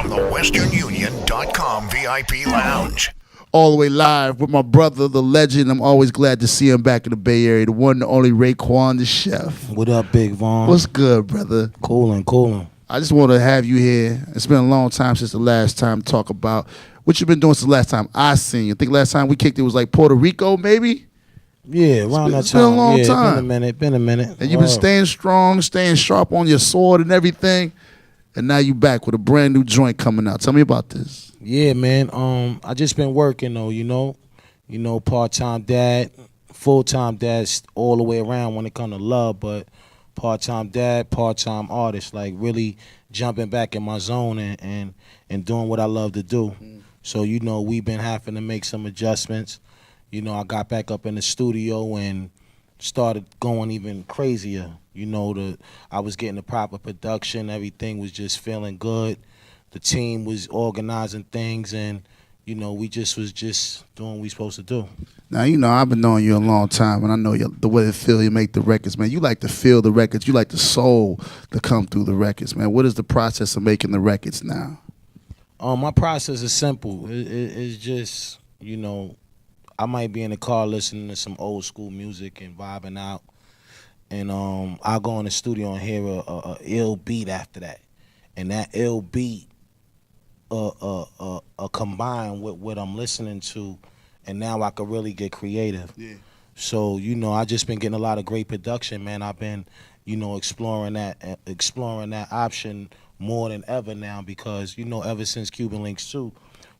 from the westernunion.com VIP Lounge. All the way live with my brother, the legend. I'm always glad to see him back in the Bay Area. The one and only Raekwon, the chef. What up, Big Vaughn? What's good, brother? Coolin'. I just want to have you here. It's been a long time since the last time to talk about what you've been doing since the last time I seen you. I think last time we kicked it was like Puerto Rico, maybe? Yeah, around that time. It's been a long time. Been a minute. And you've been staying strong, staying sharp on your sword and everything. And now you back with a brand new joint coming out. Tell me about this. Yeah, man. I just been working though, you know, part-time dad, full-time dad, all the way around when it come to love, but part-time dad, part-time artist, like really jumping back in my zone and doing what I love to do. So, you know, we've been having to make some adjustments. You know, I got back up in the studio and started going even crazier. You know, I was getting the proper production. Everything was just feeling good. The team was organizing things, and, you know, we just was just doing what we supposed to do. Now, you know, I've been knowing you a long time, and I know the way it feel you make the records, man. You like to feel the records. You like the soul to come through the records, man. What is the process of making the records now? My process is simple. It's just, you know, I might be in the car listening to some old school music and vibing out, and I'll go in the studio and hear a ill beat after that, and that ill beat combined with what I'm listening to, and now I could really get creative. Yeah. So, you know, I just been getting a lot of great production, man. I've been, you know, exploring that option more than ever now because, you know, ever since Cuban Links 2,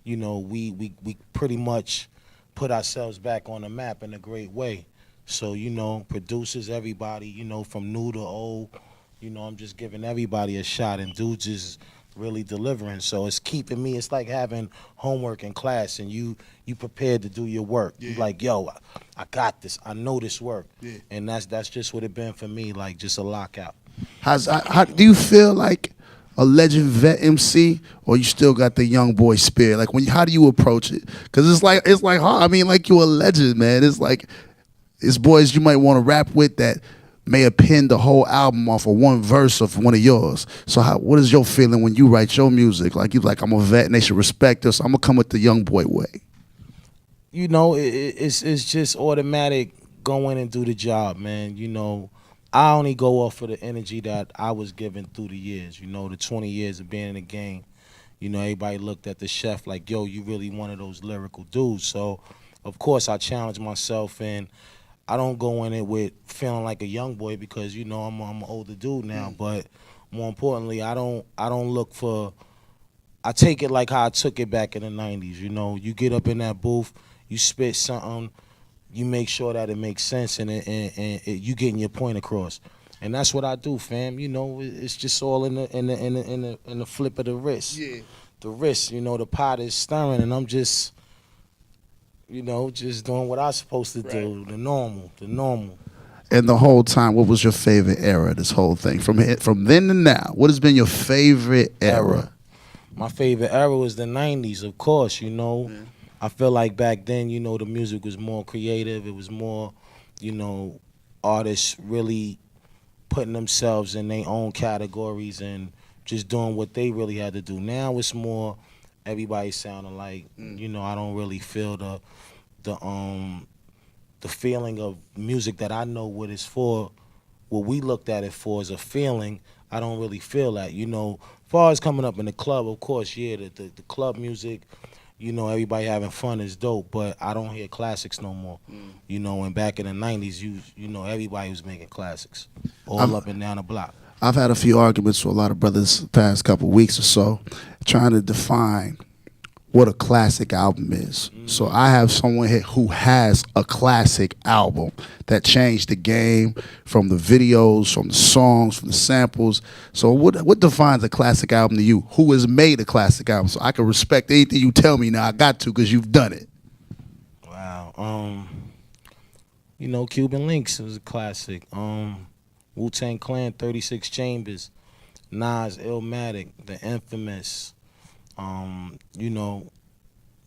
you know, we pretty much put ourselves back on the map in a great way. So, you know, producers, everybody, you know, from new to old, you know, I'm just giving everybody a shot, and dudes is really delivering. So it's keeping me, it's like having homework in class and you prepared to do your work. Yeah. You like, yo, I got this. I know this work. Yeah. And that's just what it been for me, like just a lockout. How do you feel like a legend vet MC, or you still got the young boy spirit? Like how do you approach it? Because it's like hard. I mean, like you're a legend, man. It's like it's boys you might want to rap with that may have pinned the whole album off of one verse of one of yours. So what is your feeling when you write your music? Like you like, I'm a vet and they should respect us. I'm gonna come with the young boy way. You know, it's just automatic. Go in and do the job, man. You know, I only go off of the energy that I was given through the years. You know, the 20 years of being in the game. You know, everybody looked at the chef like, yo, you really one of those lyrical dudes. So, of course, I challenge myself, and I don't go in it with feeling like a young boy because, you know, I'm an older dude now. But more importantly, I take it like how I took it back in the 90s. You know, you get up in that booth, you spit something, you make sure that it makes sense, and you getting your point across. And that's what I do, fam. You know, it's just all in the flip of the wrist. Yeah. The wrist, you know, the pot is stirring, and I'm just, you know, just doing what I'm supposed to do, the normal. And the whole time, what was your favorite era, this whole thing? From then to now, what has been your favorite era? My favorite era was the 90s, of course, you know. Yeah. I feel like back then, you know, the music was more creative. It was more, you know, artists really putting themselves in their own categories and just doing what they really had to do. Now it's more everybody sounding like, you know, I don't really feel the feeling of music that I know what it's for. What we looked at it for is a feeling. I don't really feel that, you know. As far as coming up in the club, of course, yeah, the club music, you know, everybody having fun is dope, but I don't hear classics no more. You know, and back in the 90s, you know, everybody was making classics all up and down the block. I've had a few arguments with a lot of brothers the past couple of weeks or so trying to define what a classic album is. So I have someone here who has a classic album that changed the game, from the videos, from the songs, from the samples. So what defines a classic album to you? Who has made a classic album? So I can respect anything you tell me now. I got to, because you've done it. Wow. You know, Cuban Links was a classic. Wu-Tang Clan, 36 Chambers, Nas, Illmatic, The Infamous, you know,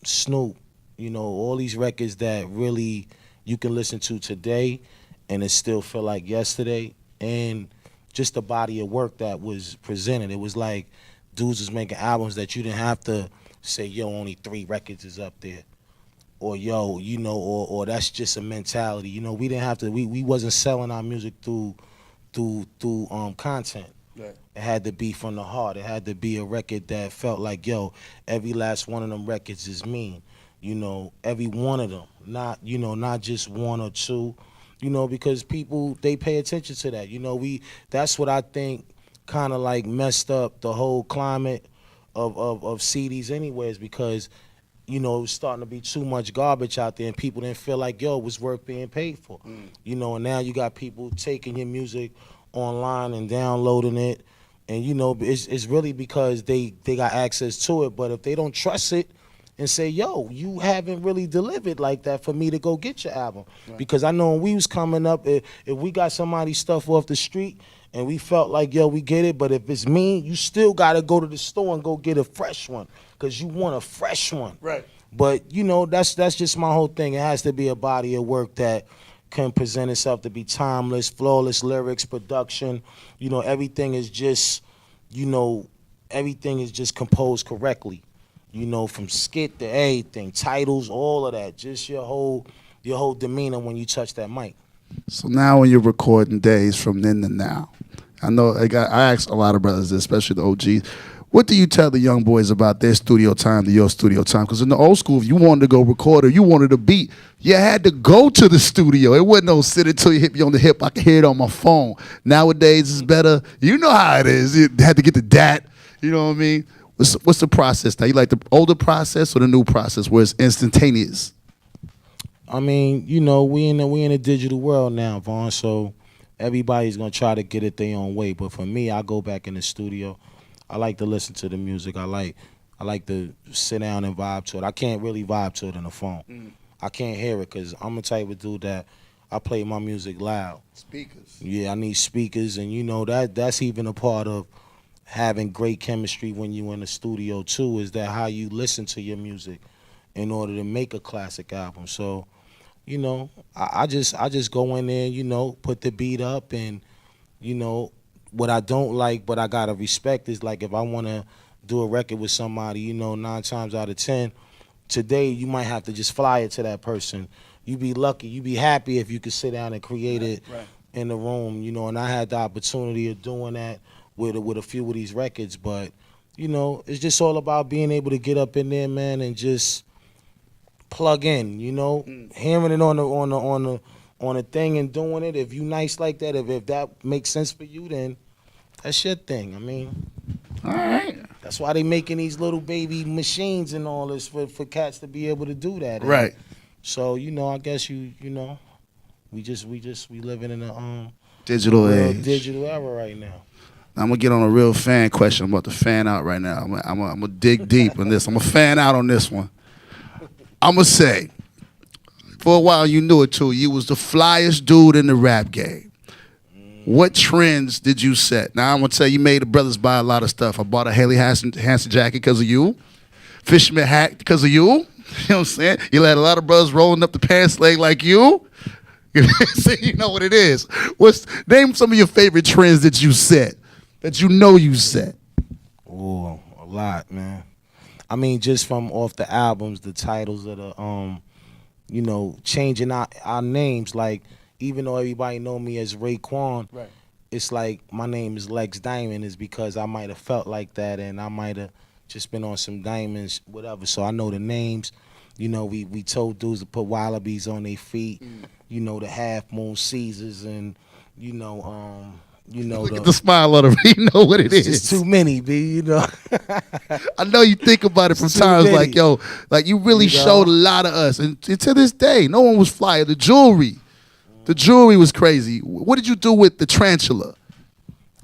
Snoop, you know, all these records that really you can listen to today and it still feel like yesterday, and just the body of work that was presented. It was like dudes was making albums that you didn't have to say, yo, only 3 records is up there. Or yo, or that's just a mentality. We didn't have to we wasn't selling our music through content. Right. It had to be from the heart. It had to be a record that felt like, yo, every last one of them records is mean. Every one of them. Not just 1 or 2. Because people, they pay attention to that. That's what I think kind of like messed up the whole climate of CDs anyways, because it was starting to be too much garbage out there, and people didn't feel like, yo, it was worth being paid for. And now you got people taking your music online and downloading it, and it's really because they got access to it. But if they don't trust it and say, yo, you haven't really delivered like that for me to go get your album. Right. Because I know when we was coming up, if we got somebody's stuff off the street and we felt like, yo, we get it, but if it's mean, you still got to go to the store and go get a fresh one, because you want a fresh one. Right. But, that's just my whole thing. It has to be a body of work that can present itself to be timeless, flawless lyrics, production. Everything is just, everything is just composed correctly. From skit to everything, titles, all of that. Just your whole demeanor when you touch that mic. So now when you're recording days from then to now, I know I ask a lot of brothers, especially the OGs, what do you tell the young boys about their studio time to your studio time? Because in the old school, if you wanted to go record or you wanted a beat, you had to go to the studio. It wasn't no sit until you hit me on the hip. I can hear it on my phone. Nowadays, it's better. You know how it is. You had to get the DAT. You know what I mean? What's the process now? You like the older process or the new process where it's instantaneous? I mean, we in a digital world now, Vaughn. So everybody's gonna try to get it their own way. But for me, I go back in the studio. I like to listen to the music. I like to sit down and vibe to it. I can't really vibe to it on the phone. I can't hear it because I'm the type of dude that I play my music loud. Speakers. Yeah, I need speakers, and that's even a part of having great chemistry when you in the studio too. Is that how you listen to your music in order to make a classic album? So, I just go in there, put the beat up, and what I don't like, but I gotta respect, is like if I wanna do a record with somebody, 9 times out of 10, today you might have to just fly it to that person. You be lucky, you be happy if you could sit down and create it in the room, and I had the opportunity of doing that with a few of these records. But it's just all about being able to get up in there, man, and just plug in, hearing it on a thing and doing it. If you nice like that, if that makes sense for you, then that's your thing. I mean, all right. That's why they making these little baby machines and all this for cats to be able to do that. Right. So I guess we living in a digital age, digital era right now. I'm gonna get on a real fan question. I'm about to fan out right now. I'm gonna dig deep on this. I'm gonna fan out on this one. I'm gonna say, for a while you knew it too. You was the flyest dude in the rap game. What trends did you set? Now I'm gonna tell you, made the brothers buy a lot of stuff. I bought a Haley Hansen jacket because of you, fisherman hat because of you. You know what I'm saying? You let a lot of brothers rolling up the pants leg like you. So you know what it is. Name some of your favorite trends that you set, that you set. Oh, a lot, man. I mean, just from off the albums, the titles of the changing our names. Like, even though everybody know me as Raekwon, right, it's like my name is Lex Diamond, is because I might have felt like that, and I might have just been on some diamonds, whatever. So I know the names. We told dudes to put wallabies on their feet. The Half Moon Caesars, and look at the smile on him. You know what it is. It's too many, B. I know you think about it from times many. Like, yo, like you really showed a lot of us, and to this day, no one was flyer. The jewelry was crazy. What did you do with the tarantula?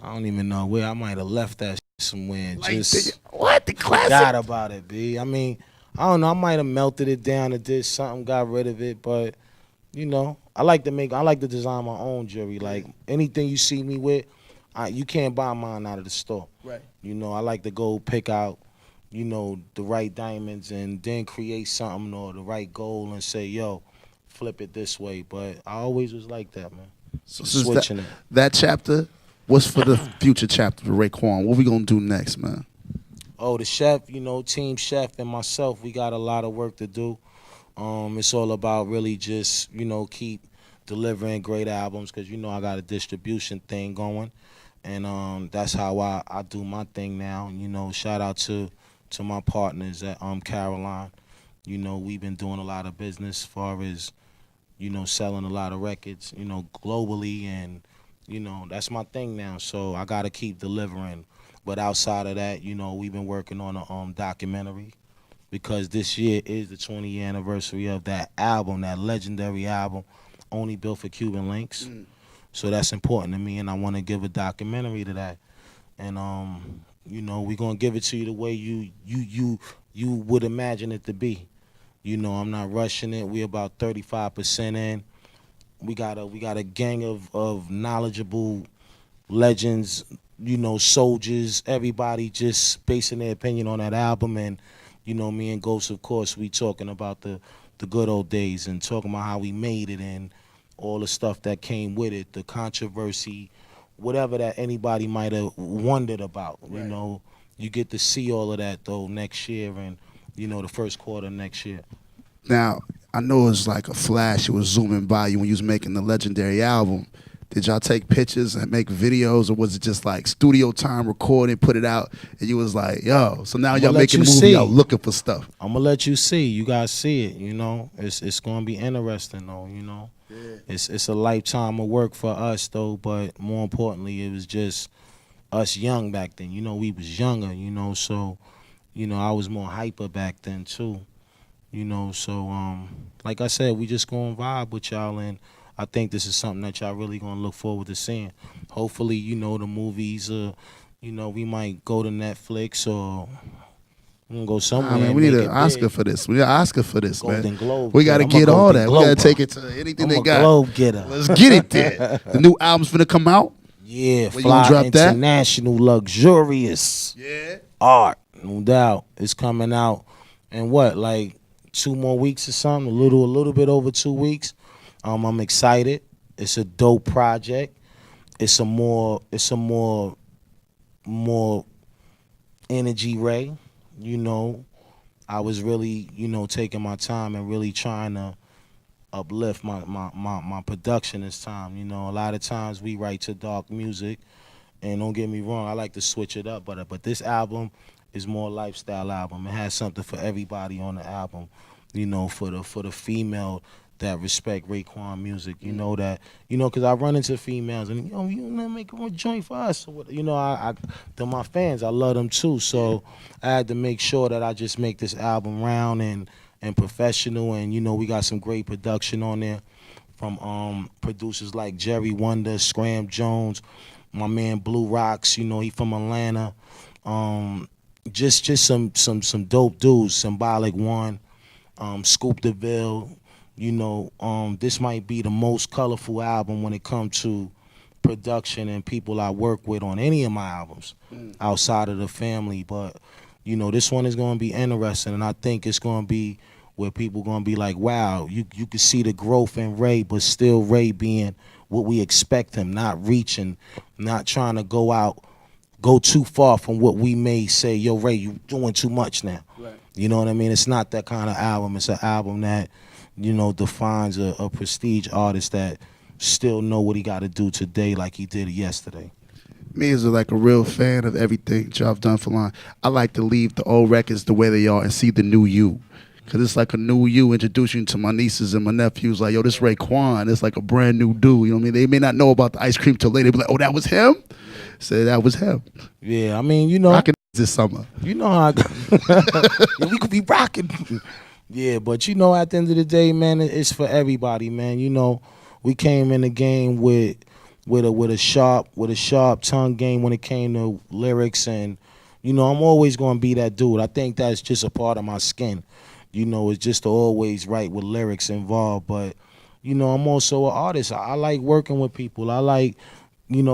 I don't even know where. I might have left that somewhere. Like just the classic? Forgot about it, B. I mean, I don't know. I might have melted it down and did something, got rid of it, but I like to design my own jewelry. Like anything you see me with, you can't buy mine out of the store. Right. I like to go pick out, the right diamonds and then create something, or the right gold, and say, yo, flip it this way. But I always was like that, man. So switching that chapter, what's for the future chapter for Raekwon? What we gonna do next, man? Oh, the chef, Team Chef and myself, we got a lot of work to do. It's all about really just, keep delivering great albums because, I got a distribution thing going. And that's how I do my thing now. Shout out to my partners at Caroline. We've been doing a lot of business as far as, selling a lot of records, globally. And, that's my thing now. So I got to keep delivering. But outside of that, we've been working on a documentary because this year is the 20th anniversary of that album, that legendary album, Only Built for Cuban Links. So that's important to me, and I want to give a documentary to that. And we're gonna give it to you the way you would imagine it to be. I'm not rushing it. We're about 35% in. We got a gang of knowledgeable legends, soldiers, everybody just basing their opinion on that album. And, me and Ghost, of course, we talking about the good old days and talking about how we made it and all the stuff that came with it, the controversy, whatever that anybody might have wondered about. Right. You get to see all of that, though, next year and, the first quarter next year. Now, I know it was like a flash. It was zooming by you when you was making the legendary album. Did y'all take pictures and make videos, or was it just like studio time, recording, put it out, and you was like, yo, so now y'all making a movie, y'all looking for stuff? I'm going to let you see. You guys see it, It's going to be interesting, though, Yeah. It's a lifetime of work for us, though, but more importantly, it was just us young back then. We was younger, so, I was more hyper back then, too. So like I said, we just gonna vibe with y'all, and I think this is something that y'all really gonna look forward to seeing. Hopefully, the movies, we might go to Netflix or we gonna go somewhere. Man, we need an Oscar for this. We need an Oscar for this, Golden man. Globe. We gotta get all that. We gotta take it to anything they got. Globe getter. Let's get it there. The new album's finna come out. Yeah, Where you fly gonna drop that? International Luxurious Art, no doubt. It's coming out in like 2 more weeks or something, a little bit over 2 weeks. I'm excited. It's a dope project. It's a more energy, Ray. I was really, taking my time and really trying to uplift my production this time. A lot of times we write to dark music, and don't get me wrong, I like to switch it up, but this album is more lifestyle album. It has something for everybody on the album. For the female that respect Raekwon music, that, because I run into females and you make a joint for us. They're my fans. I love them too. So I had to make sure that I just make this album round and professional, and we got some great production on there from producers like Jerry Wonder, Scram Jones, my man Blue Rocks. He from Atlanta. Just some dope dudes. Symbolic One. Scoop DeVille, this might be the most colorful album when it comes to production and people I work with on any of my albums outside of the family. But, this one is going to be interesting, and I think it's going to be where people going to be like, wow, you can see the growth in Ray, but still Ray being what we expect him, not reaching, not trying to go too far from what we may say, yo, Ray, you doing too much now. Right. You know what I mean? It's not that kind of album. It's an album that, defines a prestige artist that still know what he got to do today like he did yesterday. Me as like a real fan of everything y'all done for line, I like to leave the old records the way they are and see the new you. Because it's like a new you introducing to my nieces and my nephews. Like, yo, this Raekwon. It's like a brand new dude. You know what I mean? They may not know about the ice cream till later. They be like, oh, that was him? Say that was him. Yeah, I mean, Rocking this summer. How yeah, we could be rocking. Yeah, but at the end of the day, man, it's for everybody, man. We came in the game with a sharp tongue game when it came to lyrics, and I'm always gonna be that dude. I think that's just a part of my skin. It's just to always write with lyrics involved. But I'm also an artist. I like working with people. I like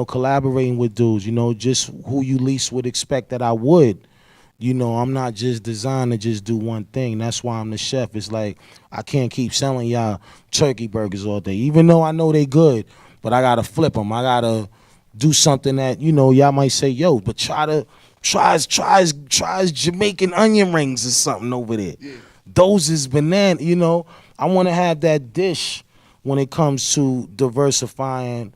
collaborating with dudes, just who you least would expect that I would. I'm not just designed to just do one thing. That's why I'm the chef. It's like I can't keep selling y'all turkey burgers all day, even though I know they good, but I got to flip them. I got to do something that, y'all might say, yo, but try to Tries Jamaican onion rings or something over there. Yeah. Those is banana, you know. I want to have that dish when it comes to diversifying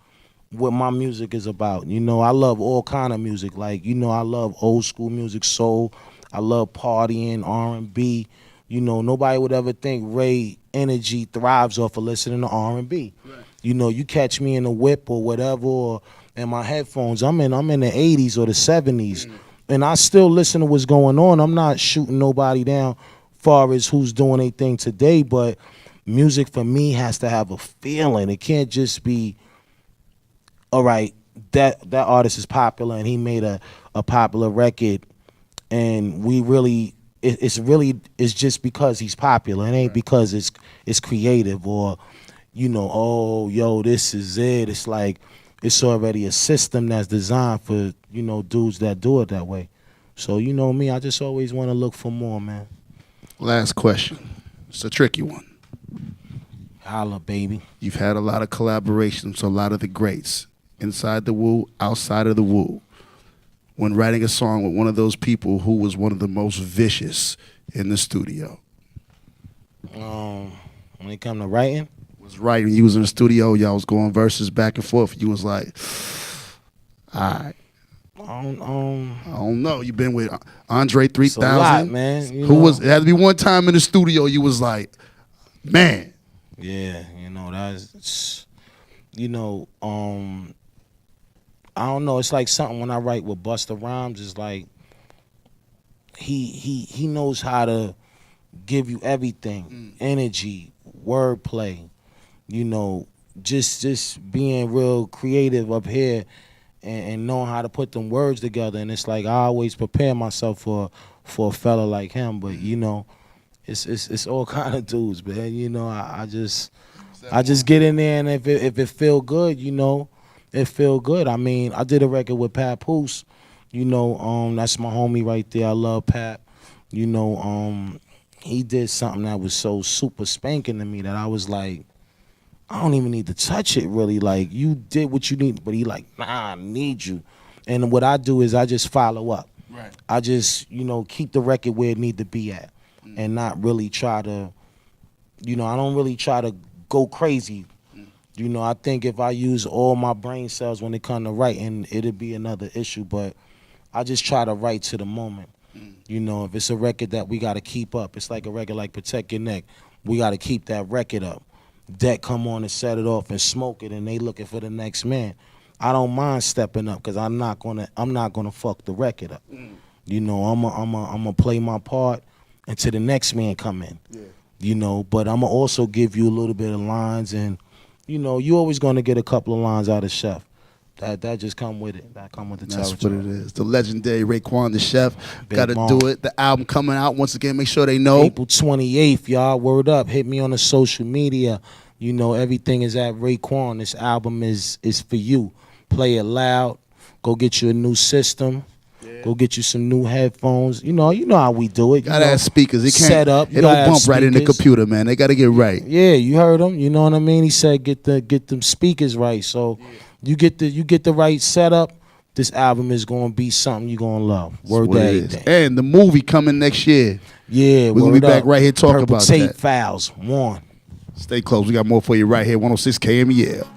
what my music is about. You know, I love all kind of music. Like, you know, I love old school music, soul. I love partying, R&B. You know, nobody would ever think Ray energy thrives off of listening to R&B. Right. You know, you catch me in the whip or whatever, or in my headphones. I'm in the 80s or the 70s, and I still listen to what's going on. I'm not shooting nobody down far as who's doing anything today, but music for me has to have a feeling. It can't just be, all right, that artist is popular and he made a popular record, and we really it's just because he's popular. It ain't because it's creative, or, you know, oh, yo, this is it. It's like it's already a system that's designed for, you know, dudes that do it that way. So, you know me, I just always want to look for more, man. Last question. It's a tricky one. Holla, baby. You've had a lot of collaborations with a lot of the greats, inside the woo, outside of the woo. When writing a song with one of those people, who was one of the most vicious in the studio? When it come to writing? Was writing. You was in the studio, y'all was going verses back and forth. You was like, all right. I don't know. You've been with Andre 3000. It's a lot, man. It had to be one time in the studio you was like, man. Yeah, you know, that's, you know, I don't know. It's like something when I write with Busta Rhymes. It's like he knows how to give you everything, energy, wordplay. You know, just being real creative up here and knowing how to put them words together. And it's like I always prepare myself for a fella like him. But you know, it's all kind of dudes, man. You know, I just get in there, and if it feel good, you know. It feel good. I mean, I did a record with Papoose. You know, that's my homie right there. I love Pap. You know, he did something that was so super spanking to me that I was like, I don't even need to touch it really. Like, you did what you need, but he like, nah, I need you. And what I do is I just follow up. Right. I just, you know, keep the record where it need to be at, and not really try to, you know, I don't really try to go crazy. You know, I think if I use all my brain cells when it comes to writing, it'd be another issue. But I just try to write to the moment. You know, if it's a record that we got to keep up, it's like a record like Protect Your Neck. We got to keep that record up. Deck come on and set it off and smoke it, and they looking for the next man. I don't mind stepping up because I'm not gonna fuck the record up. You know, I'm gonna play my part until the next man come in. Yeah. You know, but I'm gonna also give you a little bit of lines, and you know, you always gonna get a couple of lines out of Chef. That just come with it. That come with the territory. That's what it is. The legendary Raekwon the Chef. Got to do it. The album coming out once again. Make sure they know. April 28th, y'all. Word up. Hit me on the social media. You know, everything is at Raekwon. This album is for you. Play it loud. Go get you a new system. Yeah. Go get you some new headphones. You know how we do it. Gotta have speakers. It can't set up. It don't bump right in the computer, man. They gotta get right. Yeah, you heard him. You know what I mean? He said get them speakers right. So you get the right setup. This album is gonna be something you're gonna love. Word to everything. And the movie coming next year. Yeah, we're gonna be back right here talking about that. Tape Files 1. Stay close. We got more for you right here. 106 KMEL.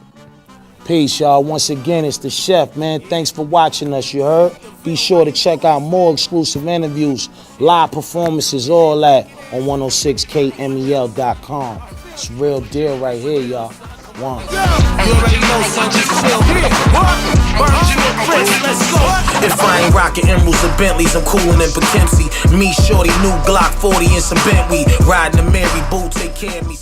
Peace, y'all. Once again, it's the Chef, man. Thanks for watching us, you heard? Be sure to check out more exclusive interviews, live performances, all that on 106KMEL.com. It's real deal right here, y'all. One. You already know, son, just chill. Let's go. If I ain't rocking emeralds and Bentleys, I'm coolin' in Poughkeepsie. Me, shorty, new Glock 40 and some Bentley. Riding the Mary Boo, take care of me.